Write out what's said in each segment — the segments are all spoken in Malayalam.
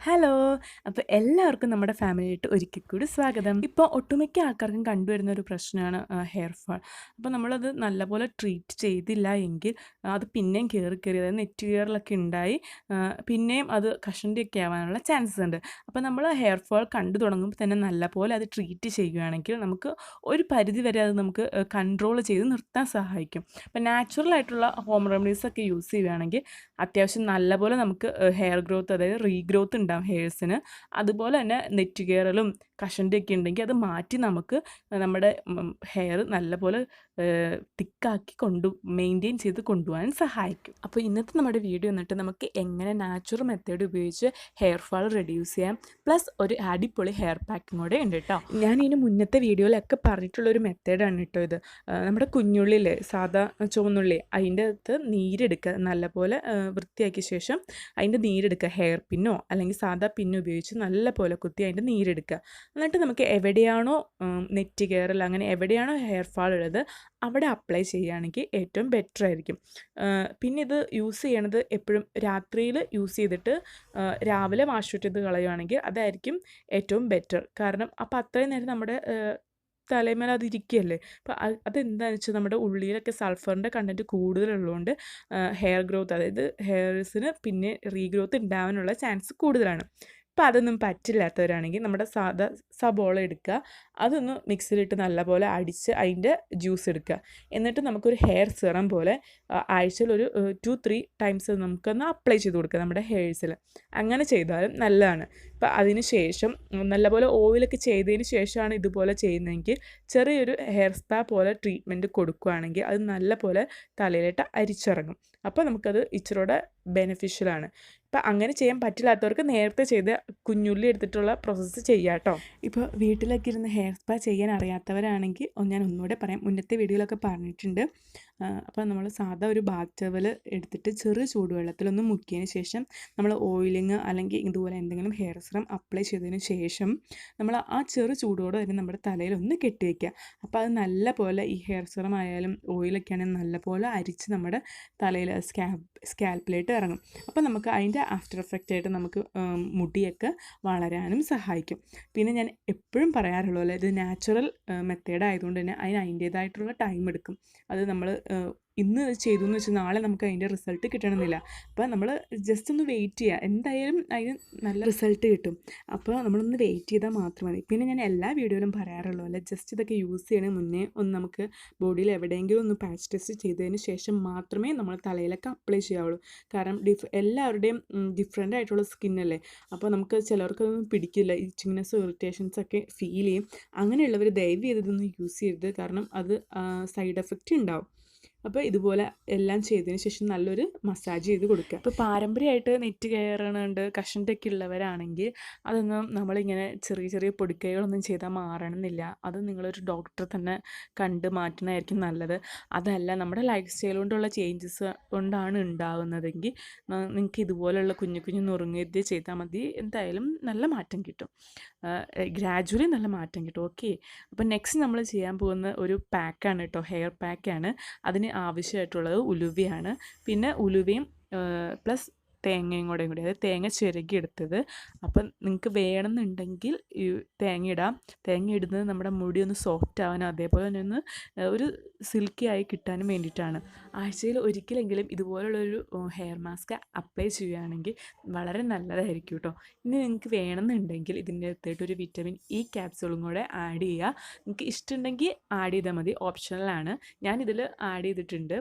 ഹലോ! അപ്പോൾ എല്ലാവർക്കും നമ്മുടെ ഫാമിലിയായിട്ട് ഒരിക്കൽ കൂടി സ്വാഗതം. ഇപ്പോൾ ഒട്ടുമിക്ക ആൾക്കാർക്കും കണ്ടുവരുന്ന ഒരു പ്രശ്നമാണ് ഹെയർ ഫാൾ. അപ്പോൾ നമ്മളത് നല്ലപോലെ ട്രീറ്റ് ചെയ്തില്ല എങ്കിൽ അത് പിന്നെയും കയറി അതായത് നെറ്റുകയറലൊക്കെ ഉണ്ടായി പിന്നെയും അത് കഷണ്ടിയൊക്കെ ആവാനുള്ള ചാൻസസ് ഉണ്ട്. അപ്പോൾ നമ്മൾ ഹെയർ ഫാൾ കണ്ടു തുടങ്ങുമ്പോൾ തന്നെ നല്ലപോലെ അത് ട്രീറ്റ് ചെയ്യുകയാണെങ്കിൽ നമുക്ക് ഒരു പരിധി വരെ അത് നമുക്ക് കൺട്രോൾ ചെയ്ത് നിർത്താൻ സഹായിക്കും. അപ്പോൾ നാച്ചുറലായിട്ടുള്ള ഹോം റെമഡീസൊക്കെ യൂസ് ചെയ്യുകയാണെങ്കിൽ അത്യാവശ്യം നല്ലപോലെ നമുക്ക് ഹെയർ ഗ്രോത്ത് അതായത് റീഗ്രോത്ത് ഉണ്ടാവും ഹെയർസിന്. അതുപോലെ തന്നെ നെറ്റുകയറലും കഷണ്ടിയൊക്കെ ഉണ്ടെങ്കിൽ അത് മാറ്റി നമുക്ക് നമ്മുടെ ഹെയർ നല്ലപോലെ തിക്കാക്കി മെയിൻറ്റെയിൻ ചെയ്ത് കൊണ്ടുപോകാൻ സഹായിക്കും. അപ്പോൾ ഇന്നത്തെ നമ്മുടെ വീഡിയോ എന്നിട്ട് നമുക്ക് എങ്ങനെ നാച്ചുറൽ മെത്തേഡ് ഉപയോഗിച്ച് ഹെയർ ഫാൾ റെഡ്യൂസ് ചെയ്യാം, പ്ലസ് ഒരു അടിപൊളി ഹെയർ പാക്കും കൂടെ ഉണ്ട് കേട്ടോ. ഞാൻ ഇതിന് മുന്നത്തെ വീഡിയോയിലൊക്കെ പറഞ്ഞിട്ടുള്ളൊരു മെത്തേഡാണ് കേട്ടോ ഇത്. നമ്മുടെ കുഞ്ഞുള്ളിയിലെ സാധാ ചുവന്നുള്ളി അതിൻ്റെ അകത്ത് നീരെടുക്കുക, നല്ലപോലെ വൃത്തിയാക്കിയ ശേഷം അതിൻ്റെ നീരെടുക്കുക. ഹെയർ പിന്നോ അല്ലെങ്കിൽ സാധാ പിന്നോ ഉപയോഗിച്ച് നല്ലപോലെ കുത്തി അതിൻ്റെ നീരെടുക്കുക. എന്നിട്ട് നമുക്ക് എവിടെയാണോ നെറ്റ് കയറൽ അങ്ങനെ എവിടെയാണോ ഹെയർ ഫാൾ ഉള്ളത് അവിടെ അപ്ലൈ ചെയ്യുകയാണെങ്കിൽ ഏറ്റവും ബെറ്റർ ആയിരിക്കും. പിന്നെ ഇത് യൂസ് ചെയ്യണത് എപ്പോഴും രാത്രിയിൽ യൂസ് ചെയ്തിട്ട് രാവിലെ വാഷ് ചെയ്ത് കളയുകയാണെങ്കിൽ അതായിരിക്കും ഏറ്റവും ബെറ്റർ. കാരണം അപ്പോൾ അത്രയും നേരം നമ്മുടെ തലമേൽ അതിരിക്കുകയല്ലേ. അപ്പോൾ അതെന്താണെന്ന് വെച്ചാൽ നമ്മുടെ ഉള്ളിലൊക്കെ സൾഫറിൻ്റെ കണ്ടൻറ്റ് കൂടുതലുള്ളതുകൊണ്ട് ഹെയർ ഗ്രോത്ത് അതായത് ഹെയർസിന് പിന്നെ റീഗ്രോത്ത് ഉണ്ടാവാനുള്ള ചാൻസ് കൂടുതലാണ്. അപ്പോൾ അതൊന്നും പറ്റില്ലാത്തവരാണെങ്കിൽ നമ്മുടെ സാധാ സബോള എടുക്കുക, അതൊന്ന് മിക്സിയിലിട്ട് നല്ലപോലെ അടിച്ച് അതിൻ്റെ ജ്യൂസ് എടുക്കുക. എന്നിട്ട് നമുക്കൊരു ഹെയർ സിറം പോലെ ആഴ്ചയിൽ ഒരു 2-3 ടൈംസ് നമുക്കൊന്ന് അപ്ലൈ ചെയ്ത് കൊടുക്കുക നമ്മുടെ ഹെയർസിൽ. അങ്ങനെ ചെയ്താലും നല്ലതാണ്. അപ്പോൾ അതിന് ശേഷം നല്ലപോലെ ഓയിലൊക്കെ ചെയ്തതിന് ശേഷമാണ് ഇതുപോലെ ചെയ്യുന്നതെങ്കിൽ ചെറിയൊരു ഹെയർ സ്പാ പോലെ ട്രീറ്റ്മെൻറ്റ് കൊടുക്കുകയാണെങ്കിൽ അത് നല്ലപോലെ തലയിലിട്ട് അരിച്ചിറങ്ങും. അപ്പോൾ നമുക്കത് ഇച്ചിരൂടെ ബെനിഫിഷ്യലാണ്. ഇപ്പം അങ്ങനെ ചെയ്യാൻ പറ്റില്ലാത്തവർക്ക് നേരത്തെ ചെയ്ത് കുഞ്ഞുള്ളി എടുത്തിട്ടുള്ള പ്രോസസ്സ് ചെയ്യാം കേട്ടോ. ഇപ്പോൾ വീട്ടിലൊക്കെ ഇരുന്ന് ഹെയർ സ്പാ ചെയ്യാൻ അറിയാത്തവരാണെങ്കിൽ ഞാൻ ഒന്നുകൂടെ പറയാം, മുന്നത്തെ വീഡിയോയിലൊക്കെ പറഞ്ഞിട്ടുണ്ട്. അപ്പോൾ നമ്മൾ സാധാ ഒരു ബാത്ത് ടവൽ എടുത്തിട്ട് ചെറു ചൂടുവെള്ളത്തിലൊന്ന് മുക്കിയതിന് ശേഷം നമ്മൾ ഓയിലിങ് അല്ലെങ്കിൽ ഇതുപോലെ എന്തെങ്കിലും ഹെയർ സിറം അപ്ലൈ ചെയ്തതിന് ശേഷം നമ്മൾ ആ ചെറു ചൂടോടെ തന്നെ നമ്മുടെ തലയിൽ ഒന്ന് കെട്ടി വയ്ക്കുക. അപ്പോൾ അത് നല്ല പോലെ ഈ ഹെയർ സിറം ആയാലും ഓയിലൊക്കെ ആണെങ്കിൽ നല്ലപോലെ അരിച്ച് നമ്മുടെ തലയിൽ സ്കാൽപ്പിലായിട്ട് ഇറങ്ങും. അപ്പോൾ നമുക്ക് അതിൻ്റെ ആഫ്റ്റർ എഫക്റ്റ് ആയിട്ട് നമുക്ക് മുടിയൊക്കെ വളരാനും സഹായിക്കും. പിന്നെ ഞാൻ എപ്പോഴും പറയാറുള്ള പോലെ ഇത് നാച്ചുറൽ മെത്തേഡ് ആയതുകൊണ്ട് തന്നെ അതിൻ്റേതായിട്ടുള്ള ടൈം എടുക്കും. അത് നമ്മൾ ഇന്ന് ചെയ്തു എന്ന് വെച്ചാൽ നാളെ നമുക്ക് അതിൻ്റെ റിസൾട്ട് കിട്ടണമെന്നില്ല. അപ്പോൾ നമ്മൾ ജസ്റ്റ് ഒന്ന് വെയിറ്റ് ചെയ്യുക, എന്തായാലും അതിന് നല്ല റിസൾട്ട് കിട്ടും. അപ്പോൾ നമ്മളൊന്ന് വെയിറ്റ് ചെയ്താൽ മാത്രം മതി. പിന്നെ ഞാൻ എല്ലാ വീഡിയോയിലും പറയാറുള്ളൂ അല്ലേ, ജസ്റ്റ് ഇതൊക്കെ യൂസ് ചെയ്യണ മുന്നേ ഒന്ന് നമുക്ക് ബോഡിയിൽ എവിടെയെങ്കിലും ഒന്ന് പാച്ച് ടെസ്റ്റ് ചെയ്തതിന് ശേഷം മാത്രമേ നമ്മൾ തലയിലൊക്കെ അപ്ലൈ ചെയ്യാവുള്ളൂ. കാരണം എല്ലാവരുടെയും ഡിഫറെൻ്റ് ആയിട്ടുള്ള സ്കിന്നല്ലേ. അപ്പോൾ നമുക്ക് ചിലർക്കൊന്നും പിടിക്കില്ല, ഇച്ചിങ്നെസ് ഇറിറ്റേഷൻസ് ഒക്കെ ഫീൽ ചെയ്യും. അങ്ങനെയുള്ളവർ ദയവ് ചെയ്തതൊന്നും യൂസ് ചെയ്യരുത്, കാരണം അത് സൈഡ് എഫക്റ്റ് ഉണ്ടാവും. അപ്പോൾ ഇതുപോലെ എല്ലാം ചെയ്തതിന് ശേഷം നല്ലൊരു മസാജ് ചെയ്ത് കൊടുക്കുക. ഇപ്പോൾ പാരമ്പര്യമായിട്ട് നെറ്റ് കയറണുണ്ട് കഷണ്ടൊക്കെ ഉള്ളവരാണെങ്കിൽ അതൊന്നും നമ്മളിങ്ങനെ ചെറിയ ചെറിയ പൊടിക്കൈകളൊന്നും ചെയ്താൽ മാറണമെന്നില്ല. അത് നിങ്ങളൊരു ഡോക്ടറെ തന്നെ കണ്ട് മാറ്റുന്നതായിരിക്കും നല്ലത്. അതല്ല നമ്മുടെ ലൈഫ് സ്റ്റൈൽ കൊണ്ടുള്ള ചേഞ്ചസ് കൊണ്ടാണ് ഉണ്ടാകുന്നതെങ്കിൽ നിങ്ങൾക്ക് ഇതുപോലെയുള്ള കുഞ്ഞു കുഞ്ഞു നുറുങ്ങുകയും ചെയ്താൽ മതി. എന്തായാലും നല്ല മാറ്റം കിട്ടും, ഗ്രാജുവലി നല്ല മാറ്റം കിട്ടും. ഓക്കെ, അപ്പോൾ നെക്സ്റ്റ് നമ്മൾ ചെയ്യാൻ പോകുന്ന ഒരു പാക്കാണ് കേട്ടോ, ഹെയർ പാക്കാണ്. അതിന് ആവശ്യമായിട്ടുള്ളത് ഉലുവയാണ്. പിന്നെ ഉലുവയും പ്ലസ് തേങ്ങയും കൂടി അതായത് തേങ്ങ ചിരകിയെടുത്തത്. അപ്പം നിങ്ങൾക്ക് വേണമെന്നുണ്ടെങ്കിൽ ഈ തേങ്ങ ഇടാം. തേങ്ങ ഇടുന്നത് നമ്മുടെ മുടി ഒന്ന് സോഫ്റ്റ് ആവാനും അതേപോലെ തന്നെ ഒന്ന് ഒരു സിൽക്കി ആയി കിട്ടാനും വേണ്ടിയിട്ടാണ്. ആഴ്ചയിൽ ഒരിക്കലെങ്കിലും ഇതുപോലുള്ളൊരു ഹെയർ മാസ്ക് അപ്ലൈ ചെയ്യുകയാണെങ്കിൽ വളരെ നല്ലതായിരിക്കും കേട്ടോ. ഇനി നിങ്ങൾക്ക് വേണമെന്നുണ്ടെങ്കിൽ ഇതിൻ്റെ അകത്തായിട്ട് ഒരു വിറ്റമിൻ ഇ ക്യാപ്സ്യൂളും കൂടെ ആഡ് ചെയ്യുക. നിങ്ങൾക്ക് ഇഷ്ടമുണ്ടെങ്കിൽ ആഡ് ചെയ്താൽ മതി, ഓപ്ഷണലാണ്. ഞാനിതിൽ ആഡ് ചെയ്തിട്ടുണ്ട്.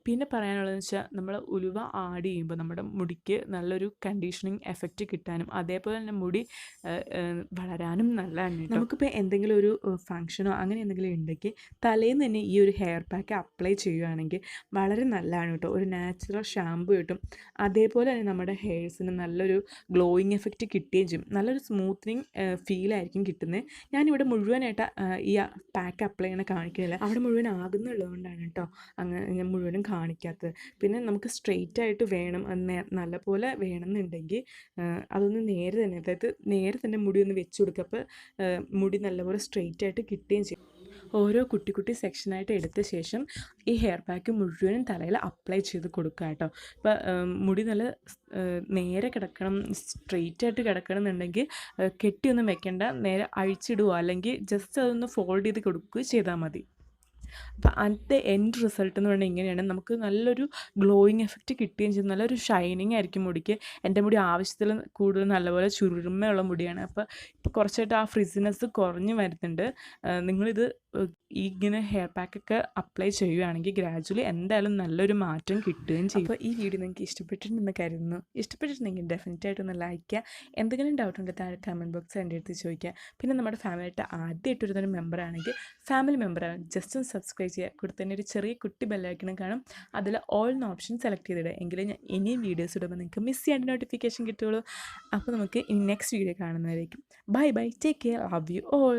പിന്നെ പറയാനുള്ളതെന്ന് വെച്ചാൽ നമ്മൾ ഉലുവ ആഡ് ചെയ്യുമ്പോൾ നമ്മുടെ മുടിക്ക് നല്ലൊരു കണ്ടീഷനിങ് എഫക്റ്റ് കിട്ടാനും അതേപോലെ തന്നെ മുടി വളരാനും നല്ലതാണ്. നമുക്കിപ്പോൾ എന്തെങ്കിലും ഒരു ഫങ്ഷനോ അങ്ങനെ എന്തെങ്കിലും ഉണ്ടെങ്കിൽ തലേന്ന് തന്നെ ഈ ഒരു ഹെയർ പാക്ക് അപ്ലൈ ചെയ്യുകയാണെങ്കിൽ വളരെ നല്ലതാണ് കേട്ടോ. ഒരു നാച്ചുറൽ ഷാമ്പു കിട്ടും, അതേപോലെ തന്നെ നമ്മുടെ ഹെയർസിന് നല്ലൊരു ഗ്ലോയിങ് എഫക്റ്റ് കിട്ടുകയും ചെയ്യും. നല്ലൊരു സ്മൂത്തനിങ് ഫീലായിരിക്കും കിട്ടുന്നത്. ഞാനിവിടെ മുഴുവനായിട്ട് ഈ പാക്ക് അപ്ലൈ ചെയ്യണ കാണിക്കുന്നില്ല, അവിടെ മുഴുവൻ ആകുന്നുള്ളതുകൊണ്ടാണ് കേട്ടോ അങ്ങനെ ഞാൻ മുഴുവനും കാണിക്കാത്തത്. പിന്നെ നമുക്ക് സ്ട്രെയിറ്റ് ആയിട്ട് വേണം, നല്ലപോലെ വേണമെന്നുണ്ടെങ്കിൽ അതൊന്ന് നേരെ തന്നെ, അതായത് നേരെ തന്നെ മുടി ഒന്ന് വെച്ച് കൊടുക്കുക. അപ്പോൾ മുടി നല്ലപോലെ സ്ട്രെയിറ്റ് ആയിട്ട് കിട്ടുകയും ചെയ്യും. ഓരോ കുട്ടി കുട്ടി സെക്ഷനായിട്ട് എടുത്ത ശേഷം ഈ ഹെയർ പാക്ക് മുഴുവനും തലയിൽ അപ്ലൈ ചെയ്ത് കൊടുക്കുക കേട്ടോ. ഇപ്പോൾ മുടി നല്ല നേരെ കിടക്കണം, സ്ട്രെയിറ്റ് ആയിട്ട് കിടക്കണം എന്നുണ്ടെങ്കിൽ കെട്ടിയൊന്നും വെക്കേണ്ട, നേരെ അഴിച്ചിടുക അല്ലെങ്കിൽ ജസ്റ്റ് അതൊന്ന് ഫോൾഡ് ചെയ്ത് കൊടുക്കുകയോ ചെയ്താൽ മതി. അപ്പം അതിൻ്റെ എൻഡ് റിസൾട്ട് എന്ന് പറഞ്ഞാൽ ഇങ്ങനെയാണ്. നമുക്ക് നല്ലൊരു ഗ്ലോയിങ് എഫക്റ്റ് കിട്ടുകയും ചെയ്യും. നല്ലൊരു ഷൈനിങ് ആയിരിക്കും മുടിക്ക്. എൻ്റെ മുടി ആവശ്യത്തിൽ കൂടുതൽ നല്ലപോലെ ചുരുമ്മയുള്ള മുടിയാണ്. ഇപ്പോൾ കുറച്ചായിട്ട് ആ ഫ്രിസിനെസ് കുറഞ്ഞ് വരുന്നുണ്ട്. നിങ്ങളിത് ഇങ്ങനെ ഹെയർ പാക്കൊക്കെ അപ്ലൈ ചെയ്യുകയാണെങ്കിൽ ഗ്രാജുവലി എന്തായാലും നല്ലൊരു മാറ്റം കിട്ടുകയും ചെയ്യും. അപ്പോൾ ഈ വീഡിയോ നിങ്ങൾക്ക് ഇഷ്ടപ്പെട്ടിട്ടുണ്ടെന്ന് കരുതുന്നു. ഇഷ്ടപ്പെട്ടിട്ടുണ്ടെങ്കിൽ ഡെഫിനറ്റായിട്ടൊന്ന് ലൈക്ക് ചെയ്യുക. എന്തെങ്കിലും ഡൗട്ട് ഉണ്ടെങ്കിൽ താഴെ കമൻറ്റ് ബോക്സ് എൻ്റെ അടുത്ത് ചോദിക്കുക. പിന്നെ നമ്മുടെ ഫാമിലിയായിട്ട് ആദ്യമായിട്ട് വരുന്നൊരു മെമ്പറാണെങ്കിൽ ഫാമിലി മെമ്പറാണ്, ജസ്റ്റ് ഒന്ന് സബ്സ്ക്രൈബ് ചെയ്യുക. കൂടെ തന്നെ ഒരു ചെറിയ കുട്ടി ബെല്ലൈക്കണം കാണും, അതിൽ ഓൾ എന്ന ഓപ്ഷൻ സെലക്ട് ചെയ്തിടുക. എങ്കിലേ ഞാൻ ഇനിയും വീഡിയോസ് ഇടുമ്പോൾ നിങ്ങൾക്ക് മിസ് ചെയ്യാണ്ട് നോട്ടിഫിക്കേഷൻ കിട്ടുള്ളൂ. അപ്പോൾ നമുക്ക് ഇനി നെക്സ്റ്റ് വീഡിയോ കാണുന്നവരേക്കും bye bye, take care, love you all.